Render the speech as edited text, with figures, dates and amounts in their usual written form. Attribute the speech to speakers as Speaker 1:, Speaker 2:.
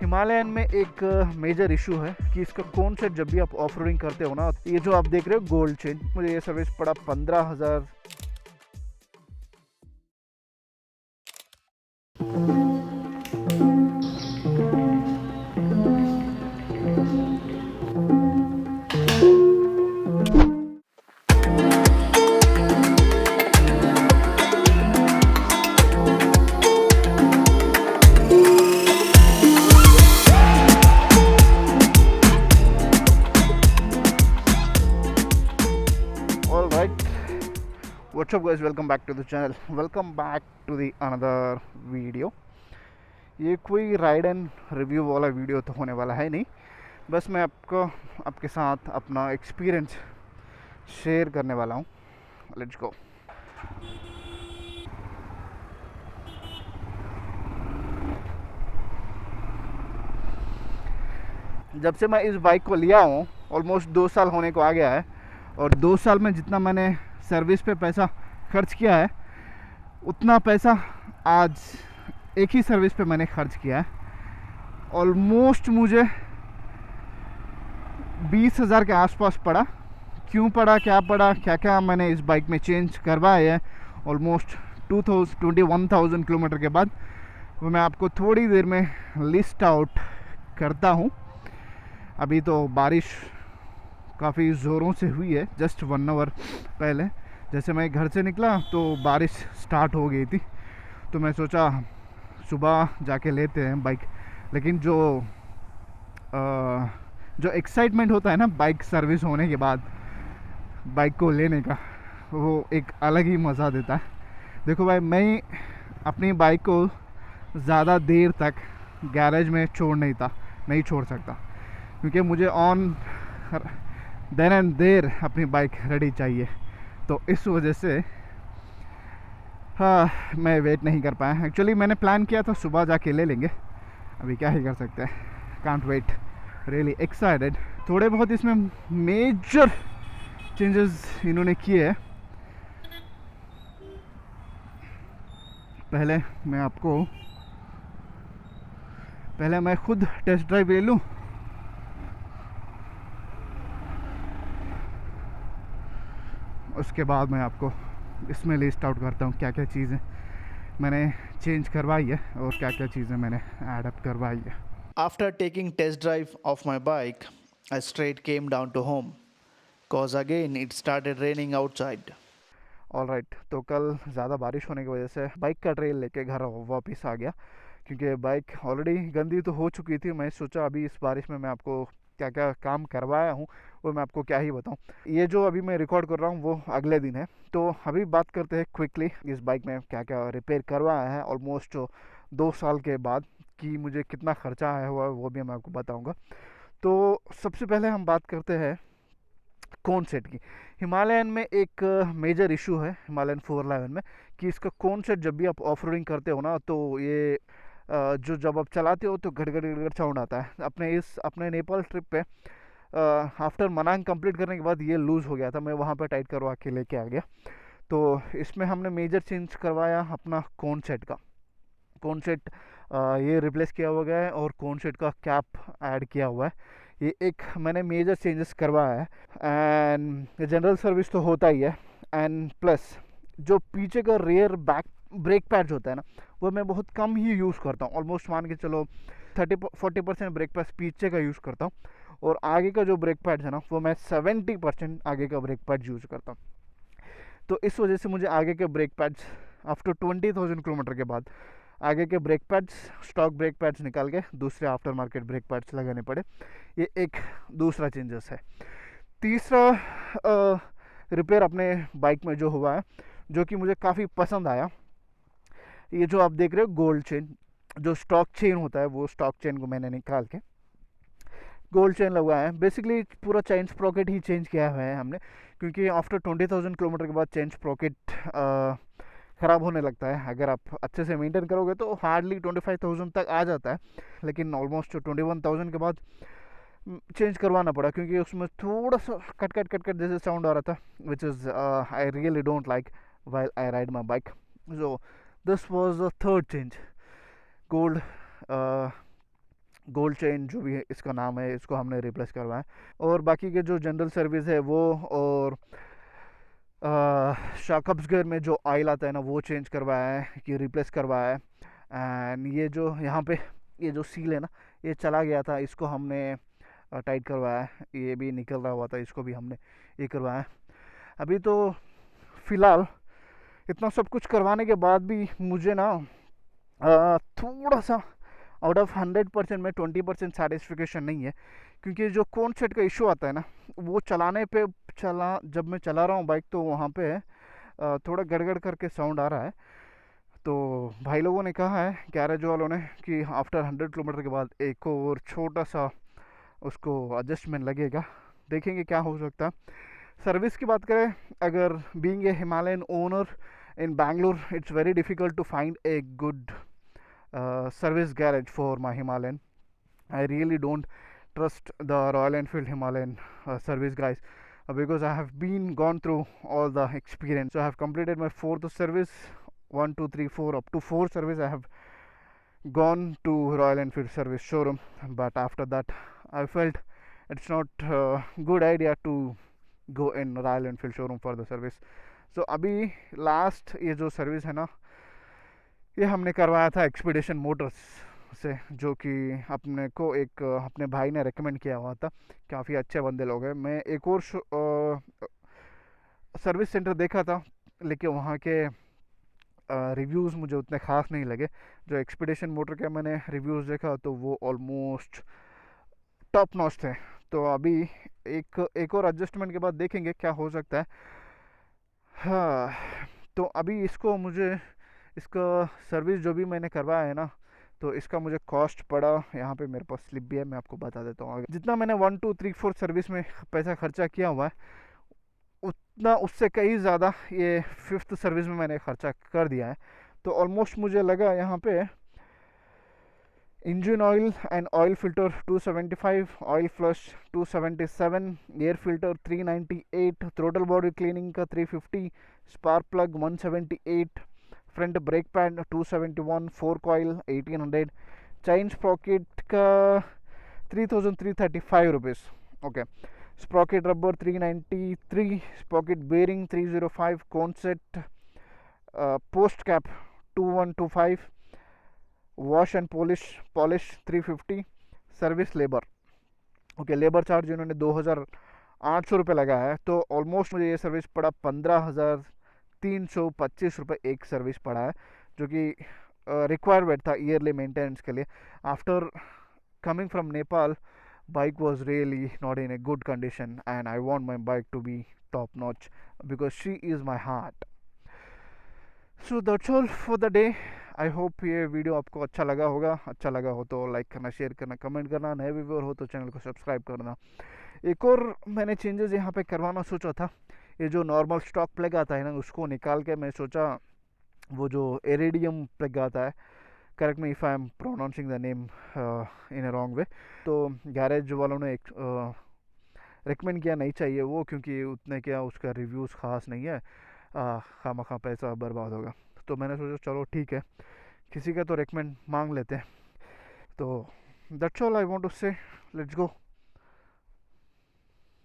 Speaker 1: Himalayan में एक major issue है कि इसका कौन से जब भी आप ऑफ रोडिंग करते हो ना, ये जो आप देख रहे हो गोल्ड चेन, मुझे ये सर्विस पड़ा 15,000। All right, what's up guys, welcome back to the channel, welcome back to the another video। ये कोई राइड एंड रिव्यू वाला वीडियो तो होने वाला है नहीं, बस मैं आपके साथ अपना एक्सपीरियंस शेयर करने वाला हूँ। Let's go. जब से मैं इस बाइक को लिया हूँ ऑलमोस्ट 2 साल होने को आ गया है, और 2 साल में जितना मैंने सर्विस पे पैसा खर्च किया है उतना पैसा आज एक ही सर्विस पे मैंने खर्च किया है। ऑलमोस्ट मुझे 20,000 के आसपास पड़ा। क्यों पड़ा, क्या क्या मैंने इस बाइक में चेंज करवाया है ऑलमोस्ट 21,000 किलोमीटर के बाद, वो मैं आपको थोड़ी देर में लिस्ट आउट करता हूँ। अभी तो बारिश काफ़ी ज़ोरों से हुई है, जस्ट 1 आवर पहले जैसे मैं घर से निकला तो बारिश स्टार्ट हो गई थी, तो मैं सोचा सुबह जाके लेते हैं बाइक। लेकिन जो एक्साइटमेंट होता है ना बाइक सर्विस होने के बाद बाइक को लेने का, वो एक अलग ही मज़ा देता है। देखो भाई, मैं अपनी बाइक को ज़्यादा देर तक गैरेज में नहीं छोड़ सकता, क्योंकि मुझे ऑन देन एंड देर अपनी बाइक रेडी चाहिए। तो इस वजह से हाँ, मैं वेट नहीं कर पाया। एक्चुअली मैंने प्लान किया था सुबह जाके ले लेंगे, अभी क्या ही कर सकते हैं। Can't wait, really excited. थोड़े बहुत इसमें मेजर चेंजेस इन्होंने किए हैं। पहले मैं खुद टेस्ट ड्राइव ले लूँ, उसके बाद मैं आपको इसमें लिस्ट आउट करता हूँ क्या क्या चीज़ें मैंने चेंज करवाई है और क्या क्या चीज़ें मैंने एडप्ट करवाई है।
Speaker 2: After taking test drive of my bike, I straight came down to home, cause again it started raining outside.
Speaker 1: Alright, तो कल ज़्यादा बारिश होने की वजह से बाइक का ट्रेल लेके घर वापस आ गया, क्योंकि बाइक ऑलरेडी गंदी तो हो चुकी थी। मैं सोचा अभी इस बारिश में मैं आपको क्या क्या काम करवाया हूँ वो मैं आपको क्या ही बताऊँ। ये जो अभी मैं रिकॉर्ड कर रहा हूँ वो अगले दिन है, तो अभी बात करते हैं क्विकली इस बाइक में क्या क्या रिपेयर करवाया है ऑलमोस्ट 2 साल के बाद, कि मुझे कितना खर्चा आया हुआ है वो भी मैं आपको बताऊँगा। तो सबसे पहले हम बात करते हैं कौन सेट की। हिमालयन में एक मेजर इशू है हिमालयन 411 में, कि इसका कौन सेट जब भी आप ऑफ रोडिंग करते हो ना, तो ये जो जब आप चलाते हो तो गड़ साउंड आता है। अपने नेपाल ट्रिप पे आफ्टर मनांग कंप्लीट करने के बाद ये लूज़ हो गया था, मैं वहाँ पे टाइट करवा के लेके आ गया। तो इसमें हमने मेजर चेंज करवाया अपना कौन सेट ये रिप्लेस किया हुआ गया है, और कौन सेट का कैप ऐड किया हुआ है। ये एक मैंने मेजर चेंजेस करवाया है। एंड जनरल सर्विस तो होता ही है, एंड प्लस जो पीछे का रियर बैक ब्रेक पैड्स होता है ना, वो मैं बहुत कम ही यूज़ करता हूँ। ऑलमोस्ट मान के चलो 30-40% ब्रेक पैड्स पीछे का यूज़ करता हूँ, और आगे का जो ब्रेक पैड्स है ना वो मैं 70% आगे का ब्रेक पैड यूज़ करता हूँ। तो इस वजह से मुझे आगे के ब्रेक पैड्स आफ्टर 20,000 किलोमीटर के बाद आगे के brake pads, stock brake pads निकाल के दूसरे आफ्टर मार्केट ब्रेक पैड्स लगाने पड़े। ये एक दूसरा चेंजेस है। तीसरा रिपेयर अपने बाइक में जो हुआ है, जो कि मुझे काफ़ी पसंद आया, ये जो आप देख रहे हो गोल्ड चेन, जो स्टॉक चेन होता है वो स्टॉक चेन को मैंने निकाल के गोल्ड चेन लगवाया है। बेसिकली पूरा चेन स्प्रॉकेट ही चेंज किया हुआ है हमने, क्योंकि आफ्टर 20,000 किलोमीटर के बाद चेन स्प्रॉकेट ख़राब होने लगता है। अगर आप अच्छे से मेंटेन करोगे तो हार्डली 25,000 तक आ जाता है, लेकिन ऑलमोस्ट 21,000 के बाद चेंज करवाना पड़ा, क्योंकि उसमें थोड़ा सा कट जैसे साउंड आ रहा था, which is I really don't like while I ride my bike. So this was the third change, gold gold chain जो भी है इसका नाम है, इसको हमने रिप्लेस करवाया। और बाकी के जो जनरल सर्विस है वो, और शॉकअप्स गियर में जो ऑयल आता है ना वो चेंज करवाया है कि रिप्लेस करवाया है। एंड ये जो यहाँ पे ये जो सील है ना ये चला गया था, इसको हमने टाइट करवाया है। ये भी निकल रहा हुआ था, इसको भी हमने ये करवाया है। अभी तो फ़िलहाल इतना सब कुछ करवाने के बाद भी मुझे ना थोड़ा सा आउट ऑफ 100% में 20% सेटिस्फिकेशन नहीं है, क्योंकि जो कौन सेट का इशू आता है ना वो चलाने पे, जब मैं चला रहा हूँ बाइक तो वहाँ पे थोड़ा गड़गड़ करके साउंड आ रहा है। तो भाई लोगों ने कहा है, गैरेज वालों ने, कि आफ्टर 100 किलोमीटर के बाद एक और छोटा सा उसको एडजस्टमेंट लगेगा, देखेंगे क्या हो सकता है। सर्विस की बात करें, अगर being a Himalayan owner in Bangalore, it's very difficult to find a good service garage for my Himalayan. I really don't trust the Royal Enfield Himalayan service guys, because I have been gone through all the experience. So I have completed my fourth service, 1, 2, 3, 4, up to 4 service I have gone to Royal Enfield service showroom. But after that I felt it's not a good idea to go in Royal Enfield showroom for the service. So अभी last ये जो service है ना ये हमने करवाया था expedition Motors से, जो कि अपने को एक अपने भाई ने रेकमेंड किया हुआ था। काफ़ी अच्छे बंदे लोग हैं। मैं एक और सर्विस सेंटर देखा था, लेकिन वहाँ के रिव्यूज़ मुझे उतने ख़ास नहीं लगे। जो एक्सपीडिशन मोटर के मैंने रिव्यूज़ देखा तो वो ऑलमोस्ट टॉप नॉच थे। तो अभी एक और एडजस्टमेंट के बाद देखेंगे क्या हो सकता है। हाँ, तो अभी इसको मुझे, इसका सर्विस जो भी मैंने करवाया है ना, तो इसका मुझे कॉस्ट पड़ा, यहाँ पे मेरे पास स्लिप भी है, मैं आपको बता देता हूँ। जितना मैंने 1, 2, 3, 4 सर्विस में पैसा खर्चा किया हुआ है, उतना उससे कहीं ज़्यादा ये फिफ्थ सर्विस में मैंने खर्चा कर दिया है। तो ऑलमोस्ट मुझे लगा यहाँ पे engine oil and oil filter 275, oil flush 277, air filter 398, throttle body cleaning का 350, spark plug 178, front brake pad 271, 4 coil 1800, chain sprocket का 3335 rupees. Okay, sprocket rubber 393, sprocket bearing 305, कॉन्सेट post cap 2125, wash and polish 350, service labour, okay, labour charge इन्होंने 2800 रुपये लगाया है। तो almost मुझे ये सर्विस पड़ा 15,325 रुपये एक सर्विस पड़ा है, जो कि रिक्वायरमेंट था ईयरली मेंटेनेंस के लिए। After coming from Nepal, bike was really not in a good condition and I want my bike to be top notch because she is my heart. So that's all for the day. I hope ये video आपको अच्छा लगा होगा। अच्छा लगा हो तो like करना, शेयर करना, कमेंट करना। नए व्यूअर हो तो चैनल को सब्सक्राइब करना। एक और मैंने चेंजेस यहाँ पे करवाना सोचा था। ये जो नॉर्मल स्टॉक प्लग आता है ना उसको निकाल के मैं सोचा वो जो एरिडियम प्लग आता है, correct me if I am pronouncing the name in a wrong way, तो गैरेज वालों ने रिकमेंड किया नहीं चाहिए वो, क्योंकि उतने क्या उसका रिव्यूज़ ख़ास नहीं है, खामखा पैसा बर्बाद होगा। तो मैंने सोचा चलो ठीक है, किसी का तो रिकमेंड मांग लेते हैं। तो that's all I want to say, let's go.